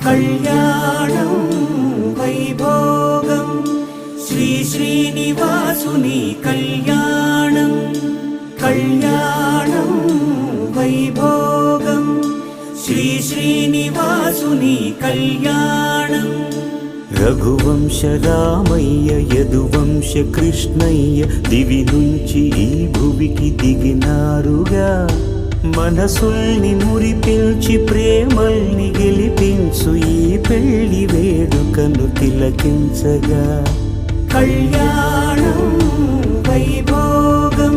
కళ్యాణం వైభోగం శ్రీ శ్రీనివాసుని కళ్యాణం కళ్యాణం వైభోగం శ్రీ శ్రీనివాసుని కళ్యాణం రఘువంశ రామయ్య యదువంశ కృష్ణయ్య దివి నుంచి ఈ భువికి దిగినారుగా మనసుల్ని మురిపించి ప్రేమల్ని గెలిపించు ఈ పెళ్లి వేడుకను తిలకించగా కళ్యాణం వైభోగం